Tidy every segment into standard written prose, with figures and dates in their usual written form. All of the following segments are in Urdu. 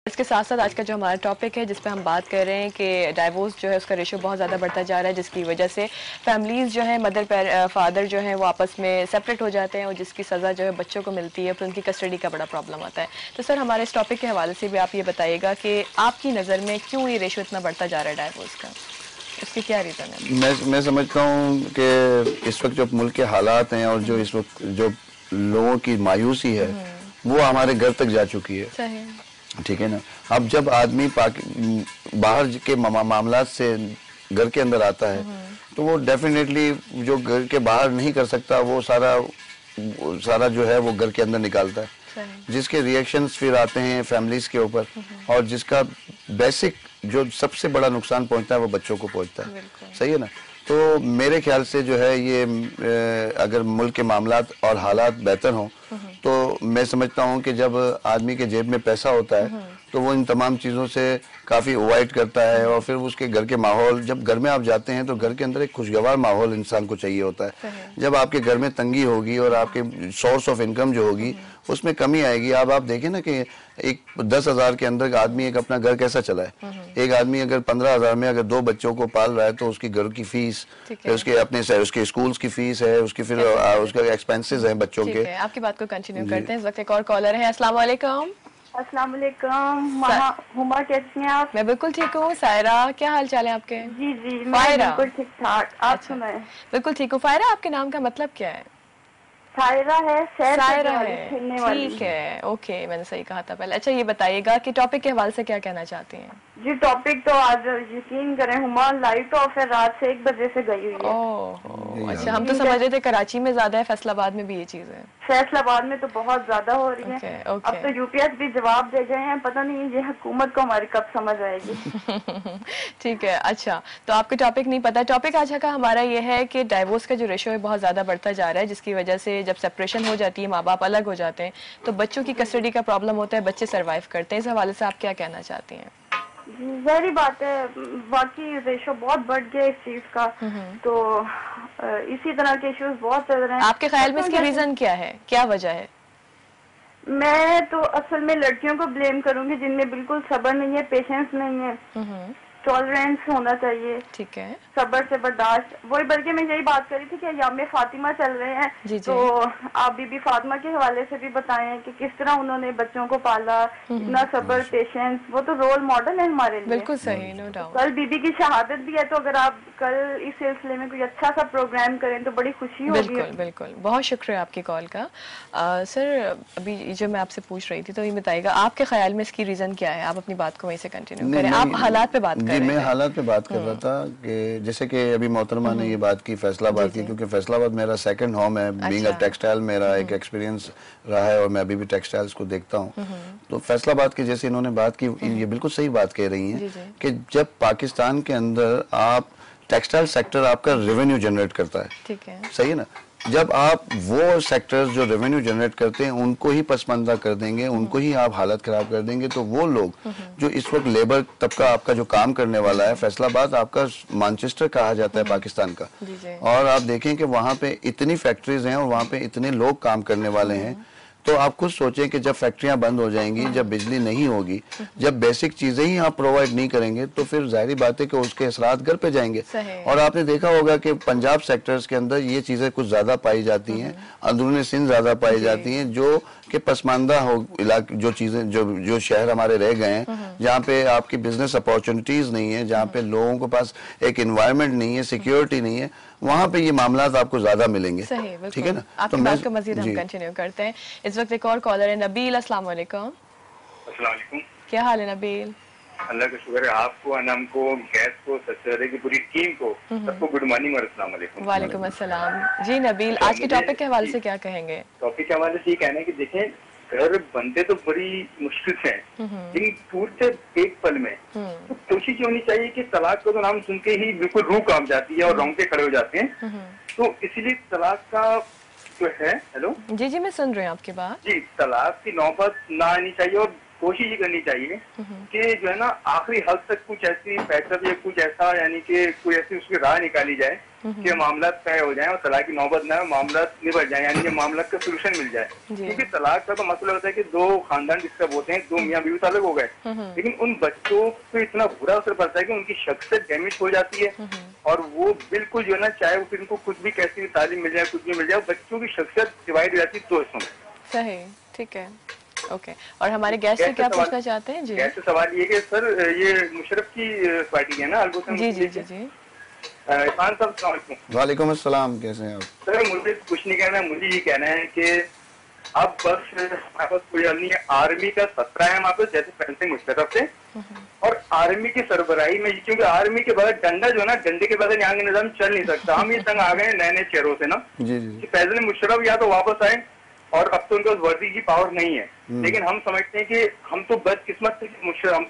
اس کے ساتھ ساتھ آج کا جو ہمارا ٹاپک ہے جس پہ ہم بات کر رہے ہیں کہ ڈائیورس جو ہے اس کا ریشو بہت زیادہ بڑھتا جا رہا ہے، جس کی وجہ سے فیملیز جو ہیں مدر فادر جو ہیں وہ آپس میں سیپریٹ ہو جاتے ہیں اور جس کی سزا جو ہے بچوں کو ملتی ہے، پھر ان کی کسٹڈی کا بڑا پرابلم آتا ہے۔ تو سر ہمارے اس ٹاپک کے حوالے سے بھی آپ یہ بتائیے گا کہ آپ کی نظر میں کیوں یہ ریشو اتنا بڑھتا جا رہا ہے ڈائیورس کا، اس کی کیا ریزن ہے؟ میں سمجھتا ہوں کہ اس وقت جو ملک کے حالات ہیں اور جو اس وقت جو لوگوں کی مایوسی ہے وہ ہمارے گھر تک جا چکی ہے۔ صحیح، ٹھیک ہے نا۔ اب جب آدمی باہر کے معاملات سے گھر کے اندر آتا ہے تو وہ ڈیفینیٹلی جو گھر کے باہر نہیں کر سکتا وہ سارا جو ہے وہ گھر کے اندر نکالتا ہے، جس کے ریئیکشنز پھر آتے ہیں فیملیز کے اوپر، اور جس کا بیسک جو سب سے بڑا نقصان پہنچتا ہے وہ بچوں کو پہنچتا ہے۔ صحیح ہے نا۔ تو میرے خیال سے جو ہے یہ اگر ملک کے معاملات اور حالات بہتر ہوں تو میں سمجھتا ہوں کہ جب آدمی کے جیب میں پیسہ ہوتا ہے تو وہ ان تمام چیزوں سے کافی اوائڈ کرتا ہے، اور پھر اس کے گھر کے ماحول، جب گھر میں آپ جاتے ہیں تو گھر کے اندر ایک خوشگوار ماحول انسان کو چاہیے ہوتا ہے۔ جب آپ کے گھر میں تنگی ہوگی اور آپ کے سورس آف انکم جو ہوگی اس میں کمی آئے گی۔ اب آپ دیکھیں نا کہ ایک 10,000 کے اندر آدمی ایک اپنا گھر کیسا چلائے۔ ایک آدمی اگر 15,000 میں اگر 2 بچوں کو پال رہا ہے تو اس کی گھر کی فیس، اس کے اسکولز کی فیس ہے، اس کی پھر اس کے ایکسپینسز ہیں بچوں کے۔ آپ کی بات کو کنٹینیو کرتے ہیں، اس وقت ایک اور کالر ہے۔ السلام علیکم۔ السلام علیکم ہما، کیسی ہیں آپ؟ میں بالکل ٹھیک ہوں۔ سائرہ، کیا حال چال ہے آپ کے؟ جی میں بالکل ٹھیک ٹھاک، آپ سنائیں؟ بالکل ٹھیک ہوں۔ فائرہ، آپ کے نام کا مطلب کیا ہے؟ سائرہ ہے، سائرہ ہے، ٹھیک ہے، اوکے، میں نے صحیح کہا تھا پہلے۔ اچھا یہ بتائیے گا کہ ٹاپک کے حوالے سے کیا کہنا چاہتی ہیں؟ جی ٹاپک تو آج یقین کریں ہما، لائٹ آف ہے، رات سے 1 بجے سے گئی ہوئی ہے۔ اوہ اچھا، ہم تو سمجھ رہے تھے کراچی میں زیادہ ہے، فیصل آباد میں بھی یہ چیز ہے؟ فیصل آباد میں تو بہت زیادہ ہو رہی ہے۔ اب تو یو پی ایس بھی جواب دے گئے ہیں، پتہ نہیں یہ حکومت کو ہماری کب سمجھ آئے گی۔ ٹھیک ہے، اچھا تو آپ کو ٹاپک نہیں پتا۔ ٹاپک آج کا ہمارا یہ ہے کہ ڈائیورس کا جو ریشو ہے بہت زیادہ بڑھتا جا رہا ہے، جس کی وجہ سے جب سپریشن ہو جاتی ہے، ماں باپ الگ ہو جاتے ہیں تو بچوں کی کسٹڈی کا پرابلم ہوتا ہے، بچے سروائیو کرتے ہیں۔ اس حوالے سے آپ کیا کہنا چاہتی ہیں؟ ظاہری بات ہے، واقعی ریشو بہت بڑھ گیا اس چیز کا، تو اسی طرح کے ایشوز بہت چل رہے ہیں۔ آپ کے خیال میں اس کی ریزن کیا ہے، کیا وجہ ہے؟ میں تو اصل میں لڑکیوں کو بلیم کروں گی جن میں بالکل صبر نہیں ہے، پیشنس نہیں ہے، ٹالرینس ہونا چاہیے، ٹھیک ہے، صبر سے برداشت۔ وہی بلکہ میں یہی بات کر رہی تھی کہ ایام فاطمہ چل رہے ہیں، تو آپ بی بی فاطمہ کے حوالے سے بھی بتائیں کہ کس طرح انہوں نے بچوں کو پالا، اتنا صبر، پیشنس، وہ تو رول ماڈل ہے ہمارے لیے۔ بالکل صحیح، نو ڈاؤٹ۔ کل بی بی کی شہادت بھی ہے، تو اگر آپ کل اس سلسلے میں کوئی اچھا سا پروگرام کریں تو بڑی خوشی ہوگی۔ بالکل بالکل، بہت شکریہ آپ کی کال کا۔ سر ابھی جو میں آپ سے پوچھ رہی تھی تو یہ بتائیے گا آپ کے خیال میں اس کی ریزن کیا ہے؟ آپ اپنی بات کو وہیں سے کنٹینیو کریں، آپ حالات پہ بات کر رہے ہیں۔ جی میں حالات پہ بات کر رہا تھا کہ جیسے کہ ابھی محترمہ نے یہ بات کی فیصل آباد کی، کیونکہ فیصل آباد میرا سیکنڈ ہوم ہے، بینگ اے ٹیکسٹائل میرا ایک ایکسپیرینس رہا ہے اور میں ابھی بھی ٹیکسٹائلز کو دیکھتا ہوں۔ تو فیصل آباد کی جیسے انہوں نے بات کی، یہ بالکل صحیح بات کہہ رہی ہیں کہ جب پاکستان کے اندر آپ ٹیکسٹائل سیکٹر آپ کا ریونیو جنریٹ کرتا ہے، ٹھیک ہے، صحیح ہے نا، جب آپ وہ سیکٹرز جو ریونیو جنریٹ کرتے ہیں ان کو ہی پسماندہ کر دیں گے، ان کو ہی آپ حالت خراب کر دیں گے، تو وہ لوگ جو اس وقت لیبر طبقہ آپ کا جو کام کرنے والا ہے، فیصل آباد آپ کا مانچسٹر کہا جاتا ہے پاکستان کا، اور آپ دیکھیں کہ وہاں پہ اتنی فیکٹریز ہیں اور وہاں پہ اتنے لوگ کام کرنے والے ہیں، تو آپ خود سوچیں کہ جب فیکٹریاں بند ہو جائیں گی، جب بجلی نہیں ہوگی، جب بیسک چیزیں ہی آپ پرووائڈ نہیں کریں گے تو پھر ظاہری بات ہے کہ اس کے اثرات گھر پہ جائیں گے۔ اور آپ نے دیکھا ہوگا کہ پنجاب سیکٹرز کے اندر یہ چیزیں کچھ زیادہ پائی جاتی ہیں، اندرون سندھ زیادہ پائی جاتی ہیں، جو کہ پسماندہ جو چیزیں جو شہر ہمارے رہ گئے ہیں، جہاں پہ آپ کی بزنس اپارچونٹیز نہیں ہیں، جہاں پہ لوگوں کے پاس ایک انوائرمنٹ نہیں ہے، سیکیورٹی نہیں ہے، وہاں پہ یہ معاملات آپ کو زیادہ ملیں گے۔ ٹھیک ہے نا، آپ کی بات کو مزید ہم کنٹینیو کرتے ہیں۔ اس وقت ایک اور کالر ہے نبیل، السلام علیکم۔ السلام علیکم، کیا حال ہے نبیل؟ اللہ کا شکر ہے، آپ کو، انم کو، گیس کو، سچرے کی پوری ٹیم کو، سب کو گڈ مارننگ اور السلام علیکم۔ وعلیکم السلام۔ جی نبیل، آج کے ٹاپک کے حوالے سے کیا کہیں گے؟ ٹاپک کے حوالے سے یہ کہنا ہے کہ دیکھیں گھر بنتے تو بڑی مشکل سے ہیں، لیکن ٹوٹتے ایک پل میں، تو کوشش یہ ہونی چاہیے کہ طلاق کا تو نام سن کے ہی بالکل روح کانپ جاتی ہے اور رونگٹے کھڑے ہو جاتے ہیں، تو اسی لیے طلاق کا جو ہے، ہیلو جی میں سن رہی ہوں آپ کی بات۔ جی، طلاق کی نوبت نہ آنی چاہیے، اور کوشش یہ کرنی چاہیے کہ جو ہے نا آخری حد تک کچھ ایسی پیٹرن یا کچھ ایسا یعنی کہ کوئی ایسی اس کی راہ نکالی جائے کہ معاملات طے ہو جائیں اور طلاق کی نوبت نہ ہو, معاملات نبٹ جائیں, یعنی کہ معاملات کا سولوشن مل جائے. کیونکہ طلاق کا تو مسئلہ ہوتا ہے کہ دو خاندان ڈسٹرب ہوتے ہیں, دو میاں بیوی تعلق ہو گئے, لیکن ان بچوں پہ اتنا برا اثر پڑتا ہے کہ ان کی شخصیت ڈیمیج ہو جاتی ہے اور وہ بالکل جو ہے نا چاہے وہ پھر ان کو کچھ بھی کیسی بھی تعلیم مل جائے, کچھ بھی مل جائے, بچوں کی شخصیت ڈیوائڈ ہو جاتی ہے دو حصوں میں. صحیح, ٹھیک ہے, اوکے. اور ہمارے گیسٹ سے کیا پوچھنا چاہتے ہیں؟ جی گیسٹ سے سوال یہ کہ سر یہ مشرف کی پارٹی ہے نا البتہ. جی جی جی عرفان صاحب السلام علیکم. وعلیکم السلام, کیسے ہیں آپ؟ سر مجھے کچھ نہیں کہنا ہے, مجھے یہ کہنا ہے کہ اب بس ہمارے پاس کوئی حل نہیں ہے. آرمی کا خطرہ ہے ہمارے پاس, جیسے فینسنگ مشرف سے, اور آرمی کی سربراہی میں, کیونکہ آرمی کے بغیر ڈنڈا جو ہے نا, ڈنڈے کے بغیر یہاں کا نظام چل نہیں سکتا. ہم یہ تنگ آ گئے ہیں نئے نئے چہروں سے نا کہ فیضل مشرف یا تو واپس آئے, اور اب تو ان کو ورزی کی پاور نہیں ہے, لیکن ہم سمجھتے ہیں کہ ہم تو بد قسمت سے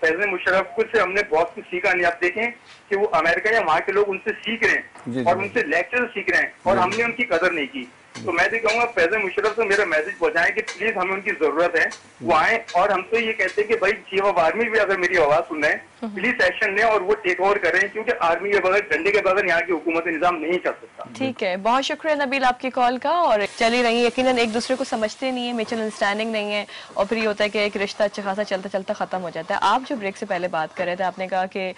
فیضل مشرف کو سے ہم نے بہت کچھ سیکھا نہیں. آپ دیکھیں کہ وہ امریکہ یا وہاں کے لوگ ان سے سیکھ رہے ہیں اور ان سے لیکچر سیکھ رہے ہیں, اور ہم نے ان کی قدر نہیں کی. تو میں تو کہوں گا فیضل مشرف سے میرا میسج پہنچائیں کہ پلیز ہمیں ان کی ضرورت ہے, وہ آئیں. اور ہم تو یہ کہتے ہیں کہ بھائی چیف آف آرمی بھی اگر میری آواز سن رہے ہیں پلیز ایکشن لیں اور وہ ٹیک اوور کریں, کیونکہ آرمی کے بغیر ڈنڈے کے بغیر یہاں کی حکومت نظام نہیں چل سکتا. ٹھیک ہے, بہت شکریہ نبیل آپ کی کال کا. اور چلی رہی یقیناً ایک دوسرے کو سمجھتے نہیں ہیں, میوچل انڈرسٹینڈنگ نہیں ہے, اور پھر یہ ہوتا ہے کہ ایک رشتہ اچھا خاصا چلتا چلتا ختم ہو جاتا ہے. آپ جو بریک سے پہلے بات کر رہے تھے, آپ نے کہا کہ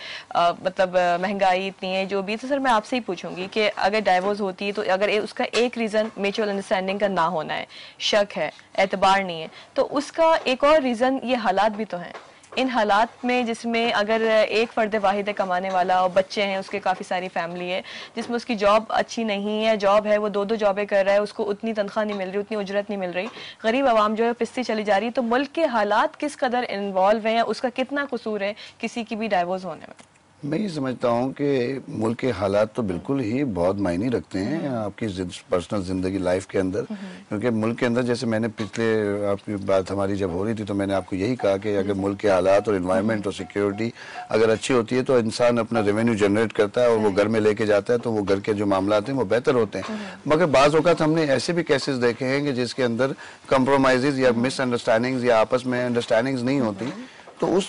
مطلب مہنگائی اتنی ہے جو بھی, تو سر میں آپ سے ہی پوچھوں گی کہ اگر ڈائیورس ہوتی ہے تو اگر اس کا ایک ریزن میوچل انڈرسٹینڈنگ کا نہ ہونا ہے, شک ہے, اعتبار نہیں ہے, تو اس کا ایک اور ریزن یہ حالات بھی تو ہیں. ان حالات میں جس میں اگر ایک فرد واحد ہے کمانے والا, اور بچے ہیں اس کے, کافی ساری فیملی ہے جس میں اس کی جاب اچھی نہیں ہے, جاب ہے وہ دو جابیں کر رہا ہے, اس کو اتنی تنخواہ نہیں مل رہی, اتنی اجرت نہیں مل رہی, غریب عوام جو ہے پستی چلی جا رہی ہے. تو ملک کے حالات کس قدر انوالو ہیں, اس کا کتنا قصور ہے کسی کی بھی ڈائیورس ہونے میں؟ میں یہ سمجھتا ہوں کہ ملک کے حالات تو بالکل ہی بہت معنی رکھتے ہیں آپ کی پرسنل زندگی لائف کے اندر. کیونکہ ملک کے اندر, جیسے میں نے پچھلے آپ کی بات ہماری جب ہو رہی تھی تو میں نے آپ کو یہی کہا کہ اگر ملک کے حالات اور انوائرمنٹ اور سیکیورٹی اگر اچھی ہوتی ہے تو انسان اپنا ریونیو جنریٹ کرتا ہے اور وہ گھر میں لے کے جاتا ہے, تو وہ گھر کے جو معاملات ہیں وہ بہتر ہوتے ہیں. مگر بعض اوقات ہم نے ایسے بھی کیسز دیکھے ہیں کہ جس کے اندر کمپرومائزز یا مس انڈرسٹینڈنگز یا آپس میں انڈرسٹینڈنگز نہیں ہوتی, تو اس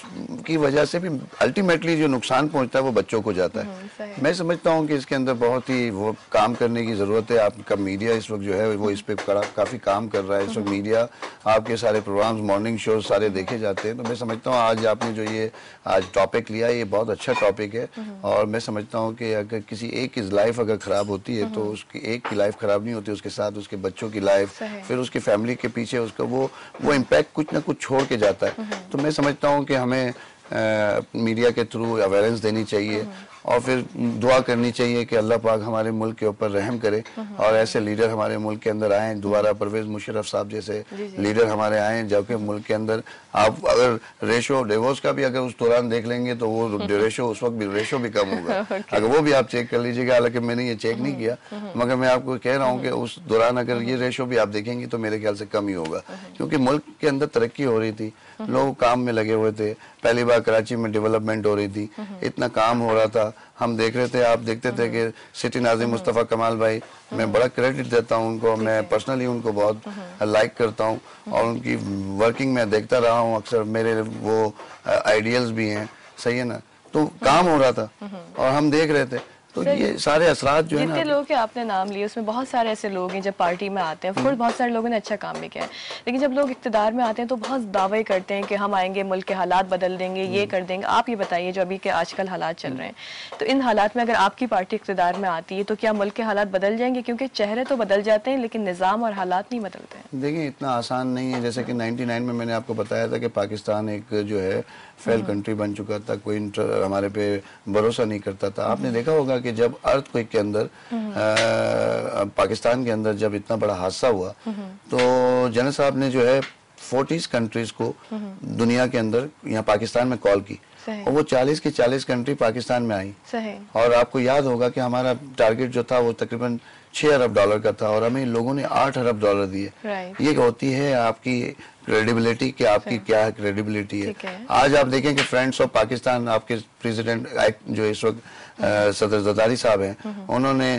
کی وجہ سے بھی الٹیمیٹلی جو نقصان پہنچتا ہے وہ بچوں کو جاتا ہے. میں سمجھتا ہوں کہ اس کے اندر بہت ہی وہ کام کرنے کی ضرورت ہے. آپ کا میڈیا اس وقت جو ہے وہ اس پہ کافی کام کر رہا ہے. اس وقت میڈیا, آپ کے سارے پروگرامز, مارننگ شوز سارے دیکھے جاتے ہیں. تو میں سمجھتا ہوں آج آپ نے جو یہ آج ٹاپک لیا ہے یہ بہت اچھا ٹاپک ہے, اور میں سمجھتا ہوں کہ اگر کسی ایک کی لائف اگر خراب ہوتی ہے تو اس کی ایک کی لائف خراب نہیں ہوتی, اس کے ساتھ اس کے بچوں کی لائف, پھر اس کی فیملی کے پیچھے اس کا وہ امپیکٹ کچھ نہ کچھ چھوڑ کے جاتا ہے. تو میں سمجھتا ہوں کہ ہمیں میڈیا کے تھرو اویئرنس دینی چاہیے, اور پھر دعا کرنی چاہیے کہ اللہ پاک ہمارے ملک کے اوپر رحم کرے, اور ایسے لیڈر ہمارے ملک کے اندر آئیں, دوبارہ پرویز مشرف صاحب جیسے لیڈر ہمارے آئیں, جبکہ ملک کے اندر آپ اگر ریشو ڈیورس کا بھی اگر اس دوران دیکھ لیں گے تو وہ ریشو اس وقت بھی ریشو بھی کم ہوگا. اگر وہ بھی آپ چیک کر لیجیے گا, حالانکہ میں نے یہ چیک نہیں کیا, مگر میں آپ کو کہہ رہا ہوں کہ اس دوران اگر یہ ریشو بھی آپ دیکھیں گے تو میرے خیال سے کم ہی ہوگا, کیونکہ ملک کے اندر ترقی ہو رہی تھی, لوگ کام میں لگے ہوئے تھے. پہلی بار کراچی میں ڈیولپمنٹ ہو رہی تھی, اتنا کام ہو رہا تھا, ہم دیکھ رہے تھے, آپ دیکھتے تھے کہ سٹی ناظم مصطفیٰ کمال بھائی, میں بڑا کریڈٹ دیتا ہوں ان کو, میں پرسنلی ان کو بہت لائک کرتا ہوں, اور ان کی ورکنگ میں دیکھتا رہا ہوں اکثر, میرے وہ آئیڈیلز بھی ہیں, صحیح ہے نا. تو کام ہو رہا تھا اور ہم دیکھ رہے تھے. تو یہ سارے اثرات جو ہیں جتنے لوگ کہ آپ نے نام لیے اس میں بہت سارے ایسے لوگ ہیں جب پارٹی میں آتے ہیں, بہت سارے لوگوں نے اچھا کام بھی کیا ہے, لیکن جب لوگ اقتدار میں آتے ہیں تو بہت دعوے کرتے ہیں کہ ہم آئیں گے, ملک کے حالات بدل دیں گے, یہ کر دیں گے. آپ یہ بتائیے جو ابھی کے آج کل حالات چل رہے ہیں, تو ان حالات میں اگر آپ کی پارٹی اقتدار میں آتی ہے تو کیا ملک کے حالات بدل جائیں گے؟ کیونکہ چہرے تو بدل جاتے ہیں لیکن نظام اور حالات نہیں بدلتے ہیں. دیکھیں اتنا آسان نہیں ہے. جیسے کہ 99 میں نے آپ کو بتایا تھا کہ پاکستان ایک جو ہے فیل کنٹری بن چکا تھا, کوئی ہمارے پہ بھروسہ نہیں کرتا تھا. آپ نے دیکھا ہوگا کہ جب ارتھ کوئک کے اندر پاکستان کے اندر جب اتنا بڑا حادثہ ہوا تو جنرل صاحب نے جو ہے 40 کنٹریز کو دنیا کے اندر یہاں پاکستان میں کال کی, اور وہ 40 کی 40 کنٹری پاکستان میں آئی. اور آپ کو یاد ہوگا کہ ہمارا ٹارگٹ جو تھا وہ تقریباً $6 ارب کا تھا, اور ہمیں لوگوں نے $8 ارب دیے. یہ ہوتی ہے آپ کی کریڈیبلٹی, کہ آپ کی کیا کریڈیبلٹی ہے. آج آپ دیکھیں کہ فرینڈس آف پاکستان, آپ کے پریزیڈنٹ جو اس وقت صدر زرداری صاحب ہیں, انہوں نے